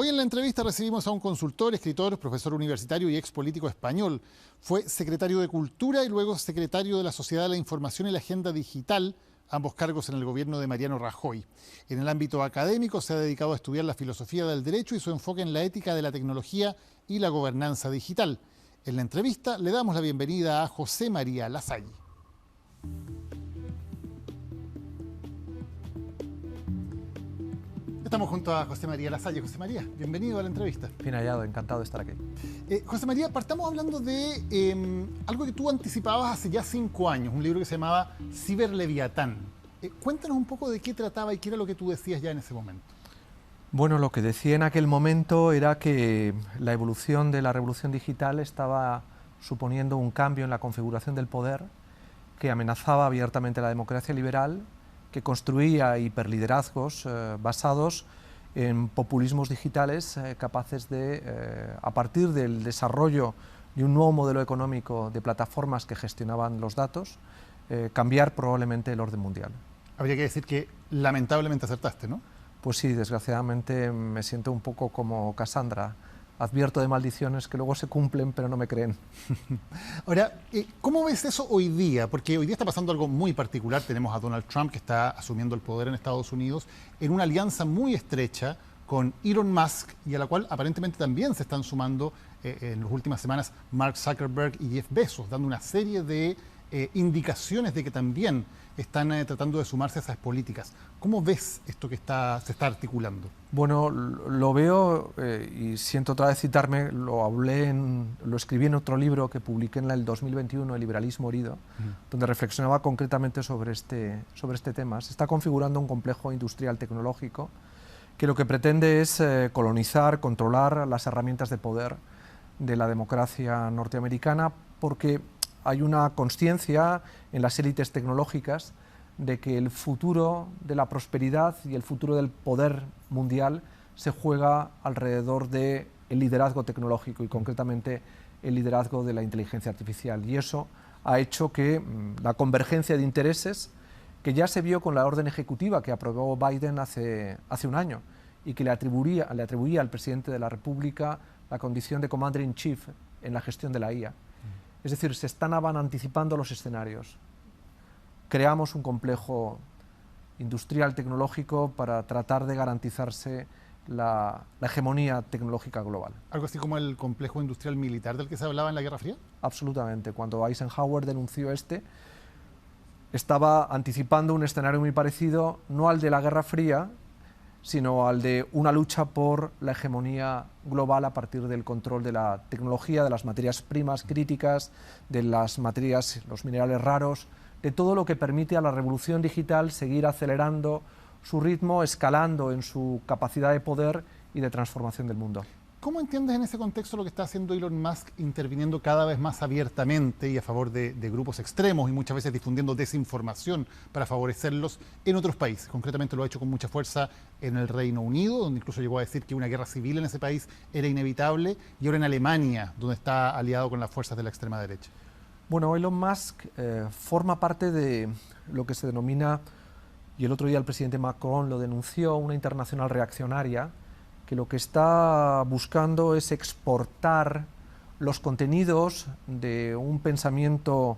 Hoy en la entrevista recibimos a un consultor, escritor, profesor universitario y ex político español. Fue secretario de Cultura y luego secretario de la Sociedad de la Información y la Agenda Digital, ambos cargos en el gobierno de Mariano Rajoy. En el ámbito académico se ha dedicado a estudiar la filosofía del derecho y su enfoque en la ética de la tecnología y la gobernanza digital. En la entrevista le damos la bienvenida a José María Lasalle. Estamos junto a José María Lasalle. José María, bienvenido a la entrevista. Bien hallado, encantado de estar aquí. José María, partamos hablando de algo que tú anticipabas hace ya 5 años, un libro que se llamaba Ciberleviatán. Cuéntanos un poco de qué trataba y qué era lo que tú decías ya en ese momento. Bueno, lo que decía en aquel momento era que la evolución de la revolución digital estaba suponiendo un cambio en la configuración del poder que amenazaba abiertamente la democracia liberal, que construía hiperliderazgos basados en populismos digitales capaces de, a partir del desarrollo de un nuevo modelo económico de plataformas que gestionaban los datos, cambiar probablemente el orden mundial. Habría que decir que lamentablemente acertaste, ¿no? Pues sí, desgraciadamente me siento un poco como Cassandra. Advierto de maldiciones que luego se cumplen, pero no me creen. Ahora, ¿cómo ves eso hoy día? Porque hoy día está pasando algo muy particular. Tenemos a Donald Trump, que está asumiendo el poder en Estados Unidos, en una alianza muy estrecha con Elon Musk, y a la cual aparentemente también se están sumando en las últimas semanas Mark Zuckerberg y Jeff Bezos, dando una serie de indicaciones de que también están tratando de sumarse a esas políticas. ¿Cómo ves esto que se está articulando? Bueno, lo veo y siento otra vez citarme, lo escribí en otro libro que publiqué en el 2021, El liberalismo herido, donde reflexionaba concretamente sobre este tema. Se está configurando un complejo industrial tecnológico que lo que pretende es colonizar, controlar las herramientas de poder de la democracia norteamericana, porque hay una consciencia en las élites tecnológicas de que el futuro de la prosperidad y el futuro del poder mundial se juega alrededor del liderazgo tecnológico y concretamente el liderazgo de la inteligencia artificial. Y eso ha hecho que la convergencia de intereses, que ya se vio con la orden ejecutiva que aprobó Biden hace un año y que le atribuía al presidente de la República la condición de Commander in Chief en la gestión de la IA. Es decir, se están anticipando los escenarios. Creamos un complejo industrial tecnológico para tratar de garantizarse la hegemonía tecnológica global. ¿Algo así como el complejo industrial militar del que se hablaba en la Guerra Fría? Absolutamente. Cuando Eisenhower denunció estaba anticipando un escenario muy parecido, no al de la Guerra Fría, sino al de una lucha por la hegemonía global a partir del control de la tecnología, de las materias primas críticas, de las materias, los minerales raros, de todo lo que permite a la revolución digital seguir acelerando su ritmo, escalando en su capacidad de poder y de transformación del mundo. ¿Cómo entiendes en ese contexto lo que está haciendo Elon Musk, interviniendo cada vez más abiertamente y a favor de grupos extremos y muchas veces difundiendo desinformación para favorecerlos en otros países? Concretamente lo ha hecho con mucha fuerza en el Reino Unido, donde incluso llegó a decir que una guerra civil en ese país era inevitable, y ahora en Alemania, donde está aliado con las fuerzas de la extrema derecha. Bueno, Elon Musk forma parte de lo que se denomina, y el otro día el presidente Macron lo denunció, una internacional reaccionaria, que lo que está buscando es exportar los contenidos de un pensamiento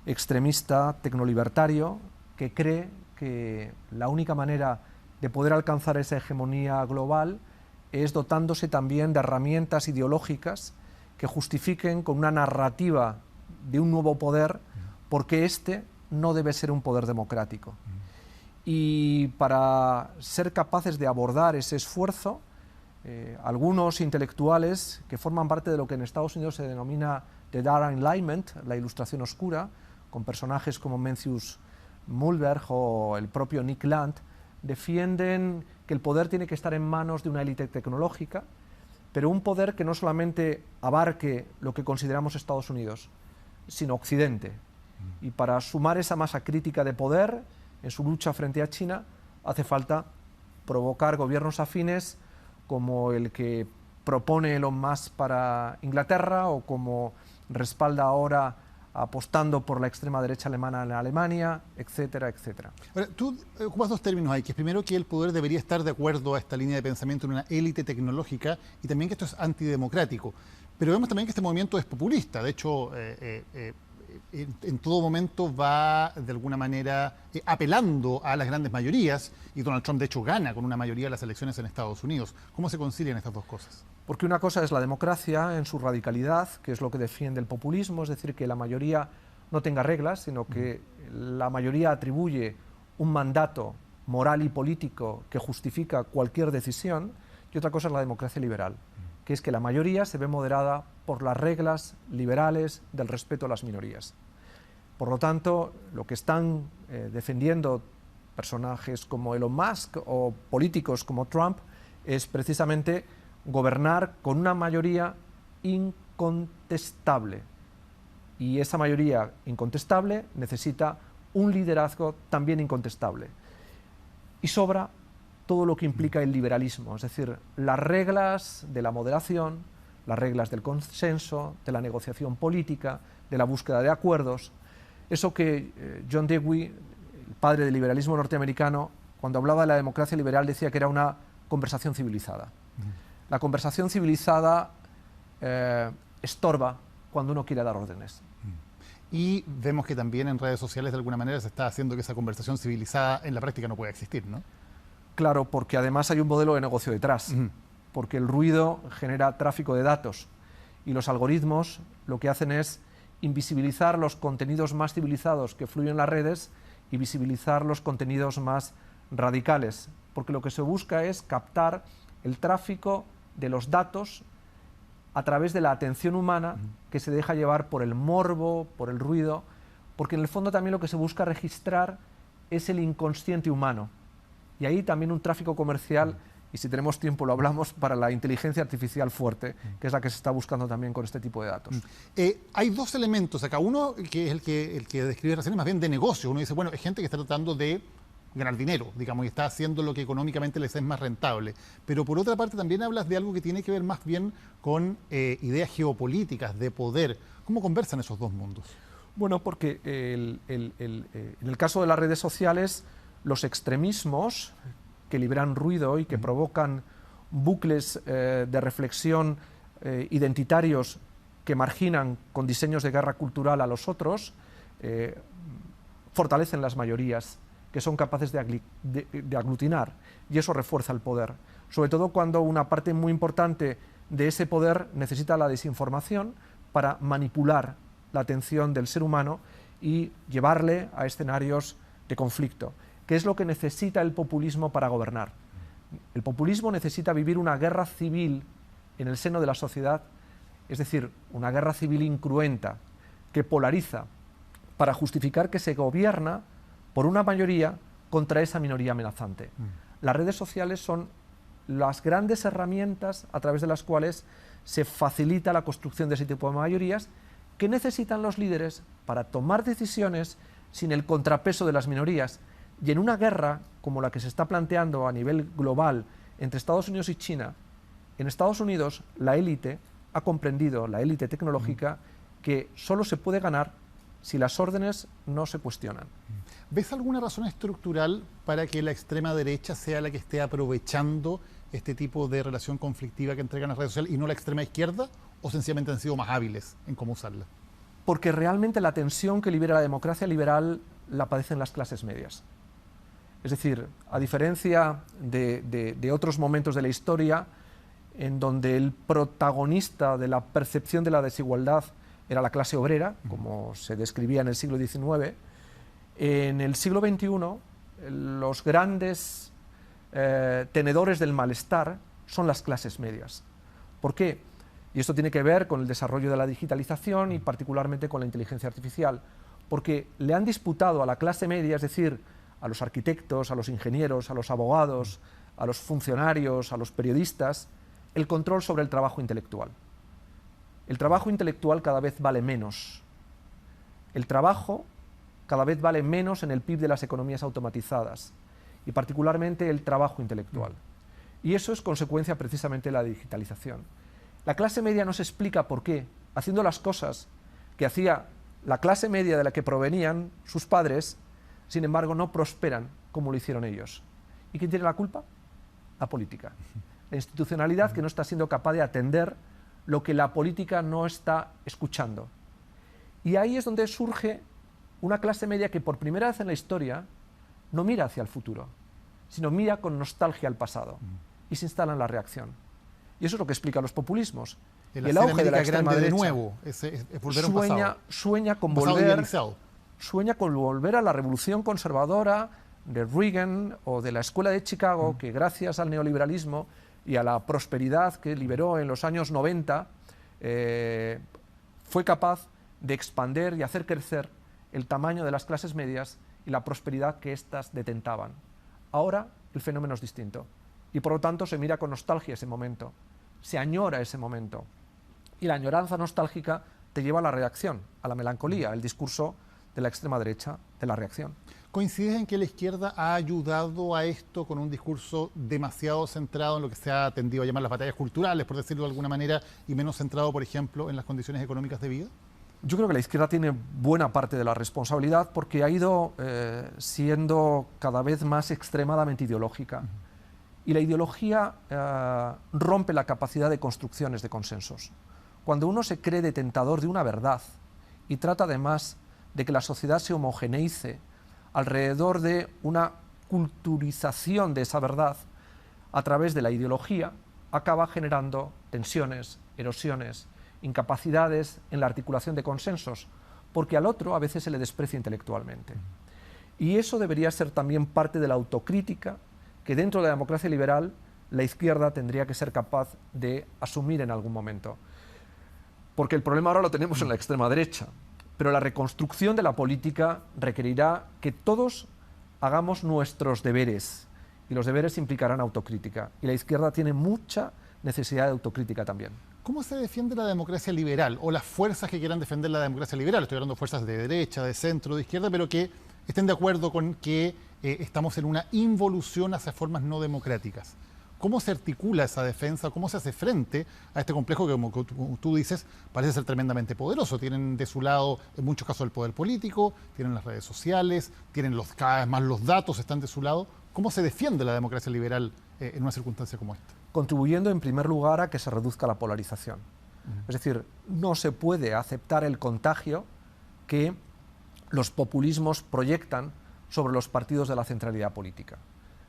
extremista tecnolibertario que cree que la única manera de poder alcanzar esa hegemonía global es dotándose también de herramientas ideológicas que justifiquen con una narrativa de un nuevo poder porque este no debe ser un poder democrático. Y para ser capaces de abordar ese esfuerzo, algunos intelectuales que forman parte de lo que en Estados Unidos se denomina The Dark Enlightenment, la ilustración oscura, con personajes como Mencius Mulberg o el propio Nick Land, defienden que el poder tiene que estar en manos de una élite tecnológica, pero un poder que no solamente abarque lo que consideramos Estados Unidos, sino Occidente. Y para sumar esa masa crítica de poder en su lucha frente a China, hace falta provocar gobiernos afines como el que propone Elon Musk para Inglaterra o como respalda ahora apostando por la extrema derecha alemana en Alemania, etcétera, etcétera. Ahora, tú ocupas dos términos ahí, que es primero que el poder debería estar de acuerdo a esta línea de pensamiento en una élite tecnológica y también que esto es antidemocrático. Pero vemos también que este movimiento es populista. De hecho, en todo momento va de alguna manera apelando a las grandes mayorías y Donald Trump de hecho gana con una mayoría de las elecciones en Estados Unidos. ¿Cómo se concilian estas dos cosas? Porque una cosa es la democracia en su radicalidad, que es lo que defiende el populismo, es decir, que la mayoría no tenga reglas, sino que la mayoría atribuye un mandato moral y político que justifica cualquier decisión, y otra cosa es la democracia liberal, que es que la mayoría se ve moderada por las reglas liberales del respeto a las minorías. Por lo tanto, lo que están defendiendo personajes como Elon Musk o políticos como Trump es precisamente gobernar con una mayoría incontestable. Y esa mayoría incontestable necesita un liderazgo también incontestable. Y sobra todo lo que implica el liberalismo, es decir, las reglas de la moderación, las reglas del consenso, de la negociación política, de la búsqueda de acuerdos. Eso que John Dewey, el padre del liberalismo norteamericano, cuando hablaba de la democracia liberal decía que era una conversación civilizada. La conversación civilizada estorba cuando uno quiere dar órdenes. Y vemos que también en redes sociales de alguna manera se está haciendo que esa conversación civilizada en la práctica no pueda existir, ¿no? Claro, porque además hay un modelo de negocio detrás, porque el ruido genera tráfico de datos y los algoritmos lo que hacen es invisibilizar los contenidos más civilizados que fluyen en las redes y visibilizar los contenidos más radicales, porque lo que se busca es captar el tráfico de los datos a través de la atención humana que se deja llevar por el morbo, por el ruido, porque en el fondo también lo que se busca registrar es el inconsciente humano. Y ahí también un tráfico comercial, y si tenemos tiempo lo hablamos, para la inteligencia artificial fuerte, que es la que se está buscando también con este tipo de datos. Hay dos elementos acá. Uno, que es el que describe recién, es más bien de negocio. Uno dice, bueno, es gente que está tratando de ganar dinero, digamos, y está haciendo lo que económicamente les es más rentable. Pero por otra parte también hablas de algo que tiene que ver más bien con ideas geopolíticas, de poder. ¿Cómo conversan esos dos mundos? Bueno, porque en el caso de las redes sociales, los extremismos que liberan ruido y que provocan bucles de reflexión identitarios que marginan con diseños de guerra cultural a los otros, fortalecen las mayorías que son capaces de aglutinar, y eso refuerza el poder, sobre todo cuando una parte muy importante de ese poder necesita la desinformación para manipular la atención del ser humano y llevarle a escenarios de conflicto, que es lo que necesita el populismo para gobernar. El populismo necesita vivir una guerra civil en el seno de la sociedad, es decir, una guerra civil incruenta que polariza para justificar que se gobierna por una mayoría contra esa minoría amenazante. Las redes sociales son las grandes herramientas a través de las cuales se facilita la construcción de ese tipo de mayorías que necesitan los líderes para tomar decisiones sin el contrapeso de las minorías. Y en una guerra como la que se está planteando a nivel global entre Estados Unidos y China, en Estados Unidos la élite ha comprendido, la élite tecnológica, que solo se puede ganar si las órdenes no se cuestionan. ¿Ves alguna razón estructural para que la extrema derecha sea la que esté aprovechando este tipo de relación conflictiva que entregan las redes sociales y no la extrema izquierda? ¿O sencillamente han sido más hábiles en cómo usarla? Porque realmente la tensión que libera la democracia liberal la padecen las clases medias. Es decir, a diferencia de otros momentos de la historia en donde el protagonista de la percepción de la desigualdad era la clase obrera, como se describía en el siglo XIX, en el siglo XXI los grandes tenedores del malestar son las clases medias. ¿Por qué? Y esto tiene que ver con el desarrollo de la digitalización y particularmente con la inteligencia artificial, porque le han disputado a la clase media, es decir, a los arquitectos, a los ingenieros, a los abogados, a los funcionarios, a los periodistas, el control sobre el trabajo intelectual. El trabajo intelectual cada vez vale menos. El trabajo cada vez vale menos en el PIB de las economías automatizadas, y particularmente el trabajo intelectual. Y eso es consecuencia precisamente de la digitalización. La clase media no se explica por qué, haciendo las cosas que hacía la clase media de la que provenían sus padres, sin embargo, no prosperan como lo hicieron ellos. ¿Y quién tiene la culpa? La política. La institucionalidad que no está siendo capaz de atender lo que la política no está escuchando. Y ahí es donde surge una clase media que por primera vez en la historia no mira hacia el futuro, sino mira con nostalgia al pasado y se instala en la reacción. Y eso es lo que explica los populismos. Y el auge de la extrema derecha de nuevo, es volver a un pasado. Sueña con volver a la revolución conservadora de Reagan o de la Escuela de Chicago, que gracias al neoliberalismo y a la prosperidad que liberó en los años 90, fue capaz de expandir y hacer crecer el tamaño de las clases medias y la prosperidad que éstas detentaban. Ahora el fenómeno es distinto y por lo tanto se mira con nostalgia ese momento, se añora ese momento. Y la añoranza nostálgica te lleva a la reacción, a la melancolía, el discurso de la extrema derecha, de la reacción. ¿Coincides en que la izquierda ha ayudado a esto con un discurso demasiado centrado en lo que se ha tendido a llamar las batallas culturales, por decirlo de alguna manera, y menos centrado, por ejemplo, en las condiciones económicas de vida? Yo creo que la izquierda tiene buena parte de la responsabilidad porque ha ido siendo cada vez más extremadamente ideológica. Y la ideología rompe la capacidad de construcciones de consensos. Cuando uno se cree detentador de una verdad y trata además de que la sociedad se homogeneice alrededor de una culturización de esa verdad a través de la ideología, acaba generando tensiones, erosiones, incapacidades en la articulación de consensos, porque al otro a veces se le desprecia intelectualmente. Y eso debería ser también parte de la autocrítica que dentro de la democracia liberal la izquierda tendría que ser capaz de asumir en algún momento. Porque el problema ahora lo tenemos en la extrema derecha, pero la reconstrucción de la política requerirá que todos hagamos nuestros deberes, y los deberes implicarán autocrítica, y la izquierda tiene mucha necesidad de autocrítica también. ¿Cómo se defiende la democracia liberal o las fuerzas que quieran defender la democracia liberal? Estoy hablando de fuerzas de derecha, de centro, de izquierda, pero que estén de acuerdo con que estamos en una involución hacia formas no democráticas. ¿Cómo se articula esa defensa? ¿Cómo se hace frente a este complejo que, como tú dices, parece ser tremendamente poderoso? Tienen de su lado, en muchos casos, el poder político, tienen las redes sociales, tienen cada vez más los datos, están de su lado. ¿Cómo se defiende la democracia liberal en una circunstancia como esta? Contribuyendo en primer lugar a que se reduzca la polarización. Es decir, no se puede aceptar el contagio que los populismos proyectan sobre los partidos de la centralidad política.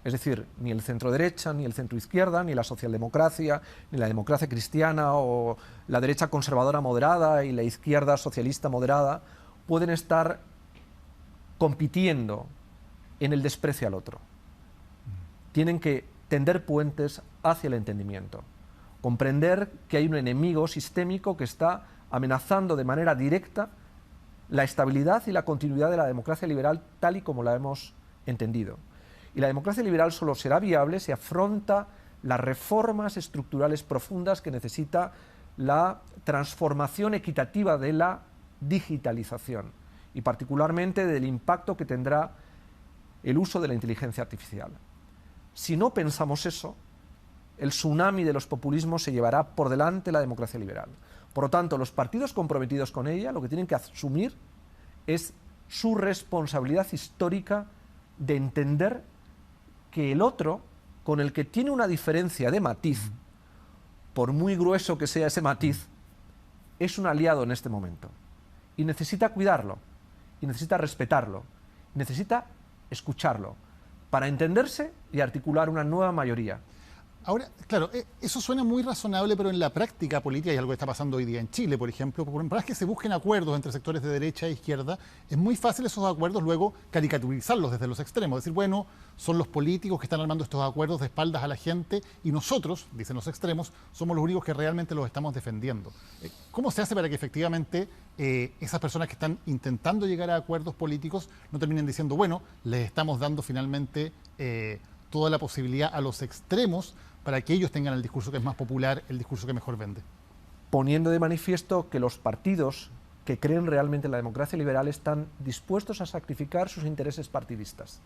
Es decir, ni el centro derecha, ni el centro izquierda, ni la socialdemocracia, ni la democracia cristiana o la derecha conservadora moderada y la izquierda socialista moderada pueden estar compitiendo en el desprecio al otro. Tienen que tender puentes hacia el entendimiento, comprender que hay un enemigo sistémico que está amenazando de manera directa la estabilidad y la continuidad de la democracia liberal tal y como la hemos entendido. Y la democracia liberal solo será viable si afronta las reformas estructurales profundas que necesita la transformación equitativa de la digitalización y particularmente del impacto que tendrá el uso de la inteligencia artificial. Si no pensamos eso, el tsunami de los populismos se llevará por delante la democracia liberal. Por lo tanto, los partidos comprometidos con ella lo que tienen que asumir es su responsabilidad histórica de entender que el otro, con el que tiene una diferencia de matiz, por muy grueso que sea ese matiz, es un aliado en este momento. Y necesita cuidarlo, y necesita respetarlo, y necesita escucharlo, para entenderse y articular una nueva mayoría. Ahora, claro, eso suena muy razonable, pero en la práctica política, y algo que está pasando hoy día en Chile, por ejemplo, por más que se busquen acuerdos entre sectores de derecha e izquierda, es muy fácil esos acuerdos luego caricaturizarlos desde los extremos. Decir, bueno, son los políticos que están armando estos acuerdos de espaldas a la gente y nosotros, dicen los extremos, somos los únicos que realmente los estamos defendiendo. ¿Cómo se hace para que efectivamente esas personas que están intentando llegar a acuerdos políticos no terminen diciendo, bueno, les estamos dando finalmente toda la posibilidad a los extremos para que ellos tengan el discurso que es más popular, el discurso que mejor vende? Poniendo de manifiesto que los partidos que creen realmente en la democracia liberal están dispuestos a sacrificar sus intereses partidistas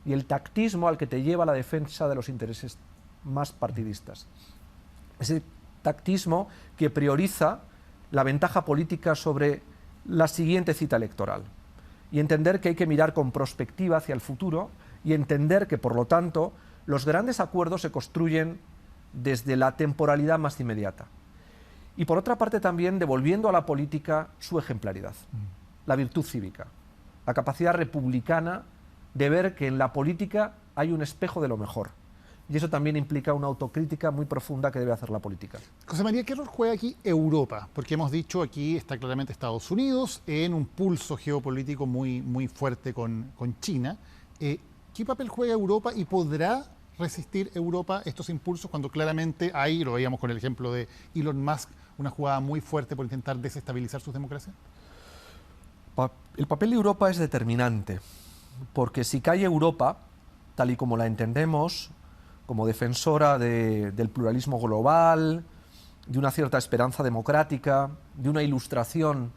y el tactismo al que te lleva la defensa de los intereses más partidistas. Ese tactismo que prioriza la ventaja política sobre la siguiente cita electoral y entender que hay que mirar con prospectiva hacia el futuro y entender que, por lo tanto, los grandes acuerdos se construyen desde la temporalidad más inmediata. Y por otra parte también devolviendo a la política su ejemplaridad, la virtud cívica, la capacidad republicana de ver que en la política hay un espejo de lo mejor. Y eso también implica una autocrítica muy profunda que debe hacer la política. José María, ¿qué rol juega aquí Europa? Porque hemos dicho aquí está claramente Estados Unidos en un pulso geopolítico muy fuerte con China. ¿Qué papel juega Europa y podrá resistir Europa estos impulsos cuando claramente hay, lo veíamos con el ejemplo de Elon Musk, una jugada muy fuerte por intentar desestabilizar sus democracias? El papel de Europa es determinante, porque si cae Europa, tal y como la entendemos, como defensora del pluralismo global, de una cierta esperanza democrática, de una ilustración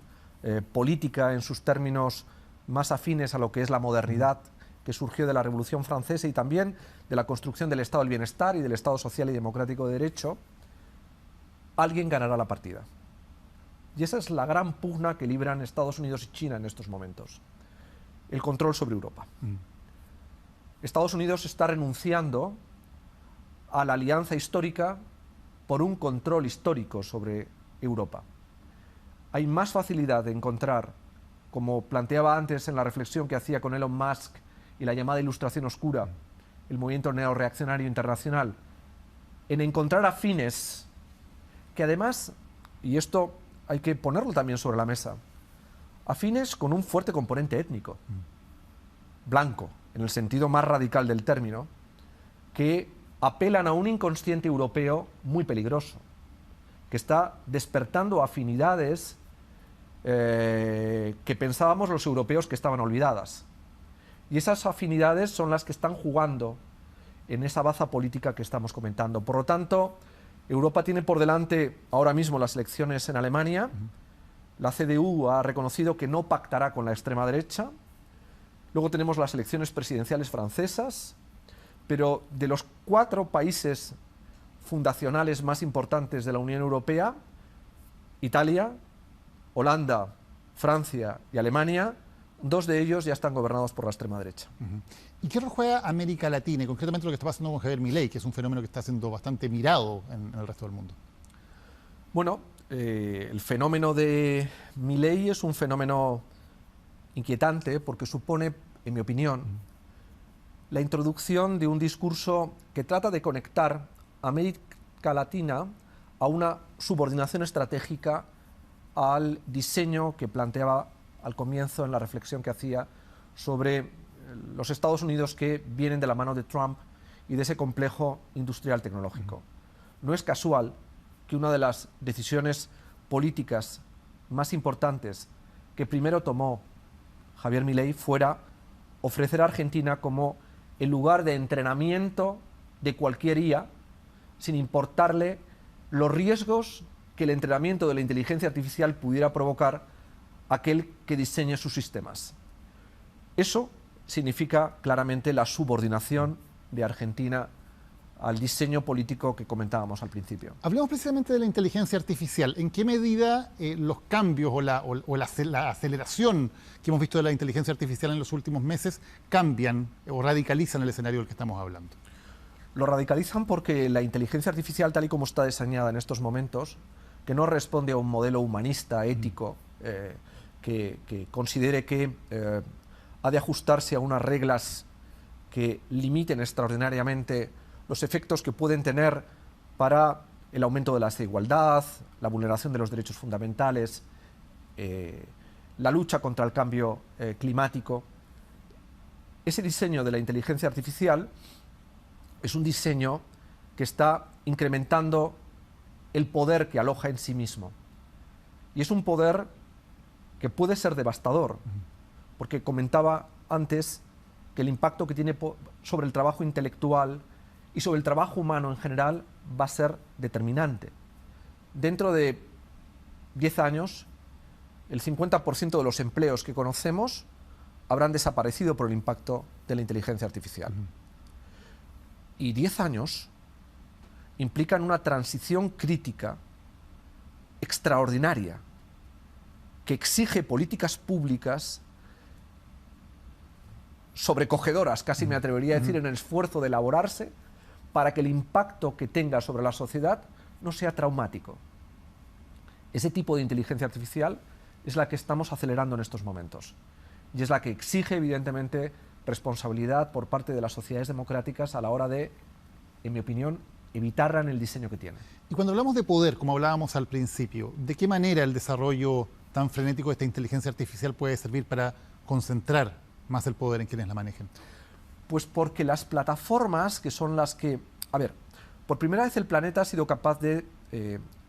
política en sus términos más afines a lo que es la modernidad que surgió de la Revolución Francesa y también de la construcción del Estado del Bienestar y del Estado social y democrático de derecho, alguien ganará la partida. Y esa es la gran pugna que libran Estados Unidos y China en estos momentos, el control sobre Europa. Estados Unidos está renunciando a la alianza histórica por un control histórico sobre Europa. Hay más facilidad de encontrar, como planteaba antes en la reflexión que hacía con Elon Musk y la llamada ilustración oscura, el movimiento neorreaccionario internacional, en encontrar afines que además, y esto hay que ponerlo también sobre la mesa, afines con un fuerte componente étnico, blanco, en el sentido más radical del término, que apelan a un inconsciente europeo muy peligroso, que está despertando afinidades que pensábamos los europeos que estaban olvidadas. Y esas afinidades son las que están jugando en esa baza política que estamos comentando. Por lo tanto, Europa tiene por delante ahora mismo las elecciones en Alemania. La CDU ha reconocido que no pactará con la extrema derecha. Luego tenemos las elecciones presidenciales francesas. Pero de los 4 países fundacionales más importantes de la Unión Europea, Italia, Holanda, Francia y Alemania, 2 de ellos ya están gobernados por la extrema derecha. ¿Y qué rol juega América Latina y concretamente lo que está pasando con Javier Milei, que es un fenómeno que está siendo bastante mirado en el resto del mundo? Bueno, el fenómeno de Milei es un fenómeno inquietante porque supone, en mi opinión, la introducción de un discurso que trata de conectar a América Latina a una subordinación estratégica al diseño que planteaba al comienzo en la reflexión que hacía sobre los Estados Unidos que vienen de la mano de Trump y de ese complejo industrial tecnológico. No es casual que una de las decisiones políticas más importantes que primero tomó Javier Milei fuera ofrecer a Argentina como el lugar de entrenamiento de cualquier IA, sin importarle los riesgos que el entrenamiento de la inteligencia artificial pudiera provocar a aquel que diseñe sus sistemas. Eso significa claramente la subordinación de Argentina al diseño político que comentábamos al principio. Hablemos precisamente de la inteligencia artificial. ¿En qué medida los cambios o la aceleración que hemos visto de la inteligencia artificial en los últimos meses cambian o radicalizan el escenario del que estamos hablando? Lo radicalizan porque la inteligencia artificial, tal y como está diseñada en estos momentos, que no responde a un modelo humanista, ético, que considere que ha de ajustarse a unas reglas que limiten extraordinariamente los efectos que pueden tener para el aumento de la desigualdad, la vulneración de los derechos fundamentales, la lucha contra el cambio climático. Ese diseño de la inteligencia artificial es un diseño que está incrementando el poder que aloja en sí mismo. Y es un poder que puede ser devastador, porque comentaba antes que el impacto que tiene sobre el trabajo intelectual y sobre el trabajo humano en general va a ser determinante. Dentro de 10 años, el 50% de los empleos que conocemos habrán desaparecido por el impacto de la inteligencia artificial. Y 10 años implican una transición crítica extraordinaria que exige políticas públicas sobrecogedoras, casi me atrevería a decir, en el esfuerzo de elaborarse para que el impacto que tenga sobre la sociedad no sea traumático. Ese tipo de inteligencia artificial es la que estamos acelerando en estos momentos y es la que exige, evidentemente, responsabilidad por parte de las sociedades democráticas a la hora de, en mi opinión, evitarla en el diseño que tiene. Y cuando hablamos de poder, como hablábamos al principio, ¿de qué manera el desarrollo tan frenético de esta inteligencia artificial puede servir para concentrar más el poder en quienes la manejen? Pues porque las plataformas, que son las que... A ver, por primera vez el planeta ha sido capaz de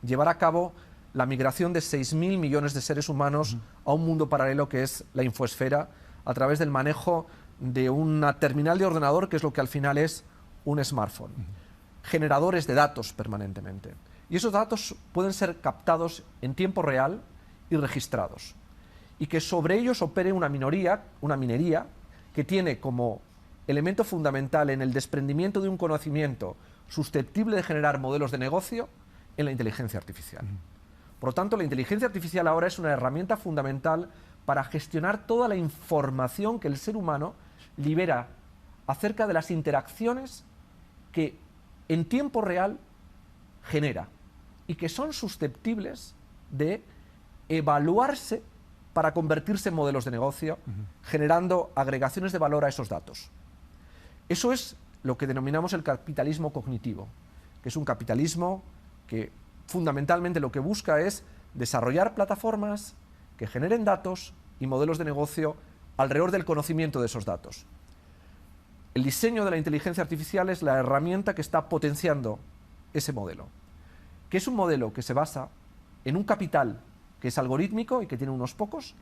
llevar a cabo la migración de 6.000 millones de seres humanos a un mundo paralelo que es la infoesfera, a través del manejo de una terminal de ordenador, que es lo que al final es un smartphone. Generadores de datos permanentemente. Y esos datos pueden ser captados en tiempo real y registrados. Y que sobre ellos opere una minería que tiene como elemento fundamental en el desprendimiento de un conocimiento susceptible de generar modelos de negocio en la inteligencia artificial. Por lo tanto, la inteligencia artificial ahora es una herramienta fundamental para gestionar toda la información que el ser humano libera acerca de las interacciones que en tiempo real genera y que son susceptibles de evaluarse para convertirse en modelos de negocio, generando agregaciones de valor a esos datos. Eso es lo que denominamos el capitalismo cognitivo, que es un capitalismo que fundamentalmente lo que busca es desarrollar plataformas que generen datos y modelos de negocio alrededor del conocimiento de esos datos. El diseño de la inteligencia artificial es la herramienta que está potenciando ese modelo, que es un modelo que se basa en un capital que es algorítmico y que tiene unos pocos,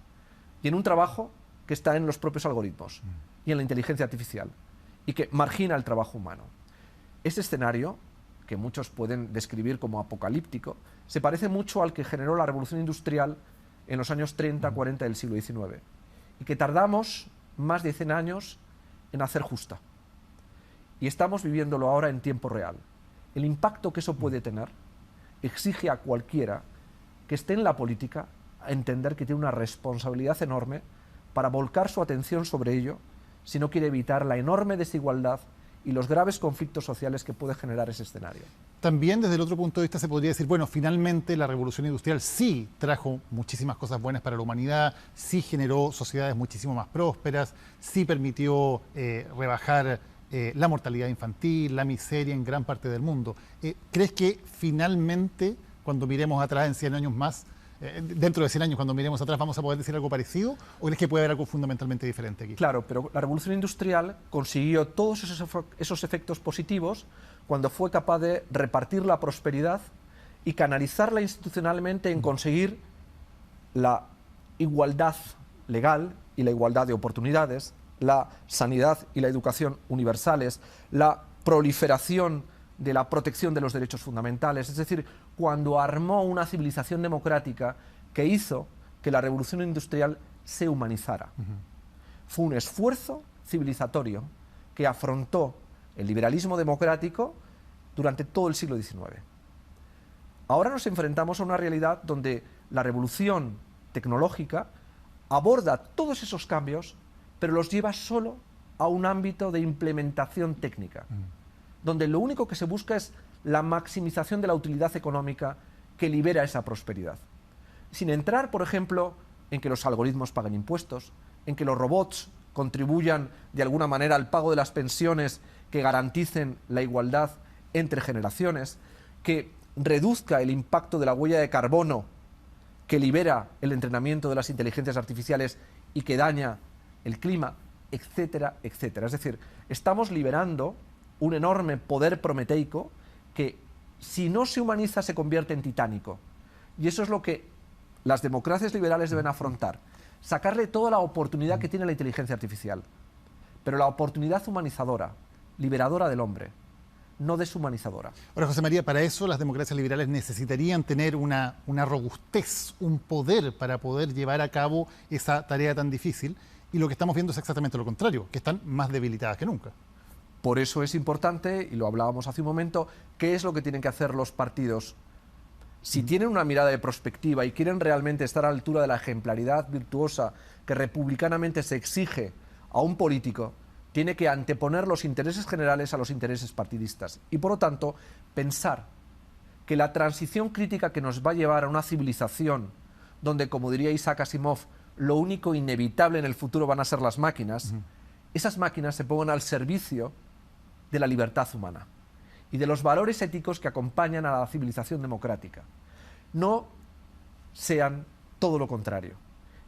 y en un trabajo que está en los propios algoritmos y en la inteligencia artificial, y que margina el trabajo humano. Ese escenario, que muchos pueden describir como apocalíptico, se parece mucho al que generó la revolución industrial en los años 30-40 del siglo XIX, y que tardamos más de 100 años en hacer justa. Y estamos viviéndolo ahora en tiempo real. El impacto que eso puede tener exige a cualquiera que esté en la política a entender que tiene una responsabilidad enorme para volcar su atención sobre ello si no quiere evitar la enorme desigualdad y los graves conflictos sociales que puede generar ese escenario. También desde el otro punto de vista se podría decir, bueno, finalmente la revolución industrial sí trajo muchísimas cosas buenas para la humanidad, sí generó sociedades muchísimo más prósperas, sí permitió rebajar la mortalidad infantil, la miseria en gran parte del mundo. ¿Crees que finalmente, cuando miremos atrás en 100 años más, dentro de 100 años, cuando miremos atrás, vamos a poder decir algo parecido? ¿O crees que puede haber algo fundamentalmente diferente aquí? Claro, pero la revolución industrial consiguió todos esos efectos positivos cuando fue capaz de repartir la prosperidad y canalizarla institucionalmente en conseguir la igualdad legal y la igualdad de oportunidades, la sanidad y la educación universales, la proliferación de la protección de los derechos fundamentales, es decir, cuando armó una civilización democrática que hizo que la revolución industrial se humanizara. Fue un esfuerzo civilizatorio que afrontó el liberalismo democrático durante todo el siglo XIX. Ahora nos enfrentamos a una realidad donde la revolución tecnológica aborda todos esos cambios, pero los lleva solo a un ámbito de implementación técnica, donde lo único que se busca es la maximización de la utilidad económica que libera esa prosperidad. Sin entrar, por ejemplo, en que los algoritmos paguen impuestos, en que los robots contribuyan de alguna manera al pago de las pensiones que garanticen la igualdad entre generaciones, que reduzca el impacto de la huella de carbono que libera el entrenamiento de las inteligencias artificiales y que daña el clima, etcétera, etcétera. Es decir, estamos liberando un enorme poder prometeico que, si no se humaniza, se convierte en titánico. Y eso es lo que las democracias liberales deben afrontar. Sacarle toda la oportunidad que tiene la inteligencia artificial, pero la oportunidad humanizadora, liberadora del hombre, no deshumanizadora. Ahora, José María, para eso las democracias liberales necesitarían tener una robustez, un poder para poder llevar a cabo esa tarea tan difícil, y lo que estamos viendo es exactamente lo contrario, que están más debilitadas que nunca. Por eso es importante, y lo hablábamos hace un momento, qué es lo que tienen que hacer los partidos si tienen una mirada de prospectiva y quieren realmente estar a la altura de la ejemplaridad virtuosa que republicanamente se exige a un político, tiene que anteponer los intereses generales a los intereses partidistas. Y por lo tanto, pensar que la transición crítica que nos va a llevar a una civilización donde, como diría Isaac Asimov, lo único inevitable en el futuro van a ser las máquinas, esas máquinas se pongan al servicio de la libertad humana y de los valores éticos que acompañan a la civilización democrática. No sean todo lo contrario.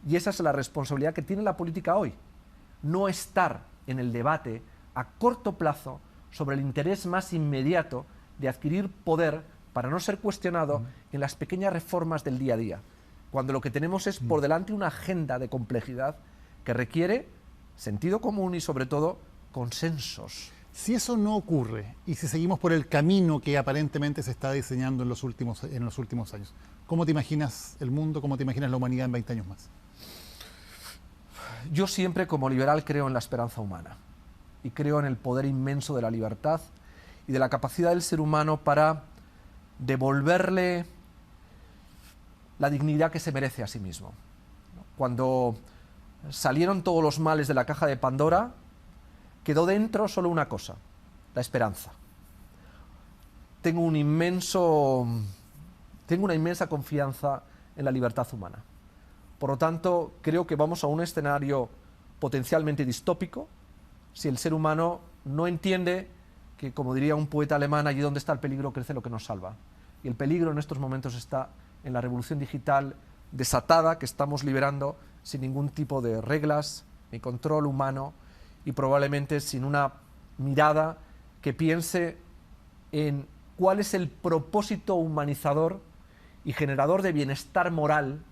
Y esa es la responsabilidad que tiene la política hoy. No estar en el debate a corto plazo sobre el interés más inmediato de adquirir poder para no ser cuestionado en las pequeñas reformas del día a día, cuando lo que tenemos es por delante una agenda de complejidad que requiere sentido común y sobre todo consensos. Si eso no ocurre y si seguimos por el camino que aparentemente se está diseñando en los últimos años, ¿cómo te imaginas el mundo, cómo te imaginas la humanidad en 20 años más? Yo siempre, como liberal, creo en la esperanza humana y creo en el poder inmenso de la libertad y de la capacidad del ser humano para devolverle la dignidad que se merece a sí mismo. Cuando salieron todos los males de la caja de Pandora, quedó dentro solo una cosa: la esperanza. Tengo una inmensa confianza en la libertad humana. Por lo tanto, creo que vamos a un escenario potencialmente distópico si el ser humano no entiende que, como diría un poeta alemán, allí donde está el peligro crece lo que nos salva. Y el peligro en estos momentos está en la revolución digital desatada que estamos liberando sin ningún tipo de reglas ni control humano y probablemente sin una mirada que piense en cuál es el propósito humanizador y generador de bienestar moral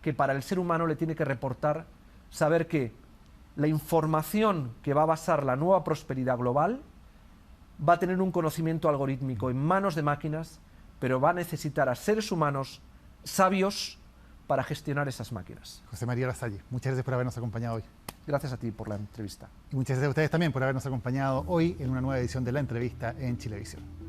que para el ser humano le tiene que reportar saber que la información que va a basar la nueva prosperidad global va a tener un conocimiento algorítmico en manos de máquinas, pero va a necesitar a seres humanos sabios para gestionar esas máquinas. José María Lasalle, muchas gracias por habernos acompañado hoy. Gracias a ti por la entrevista. Y muchas gracias a ustedes también por habernos acompañado hoy en una nueva edición de La Entrevista en Chilevisión.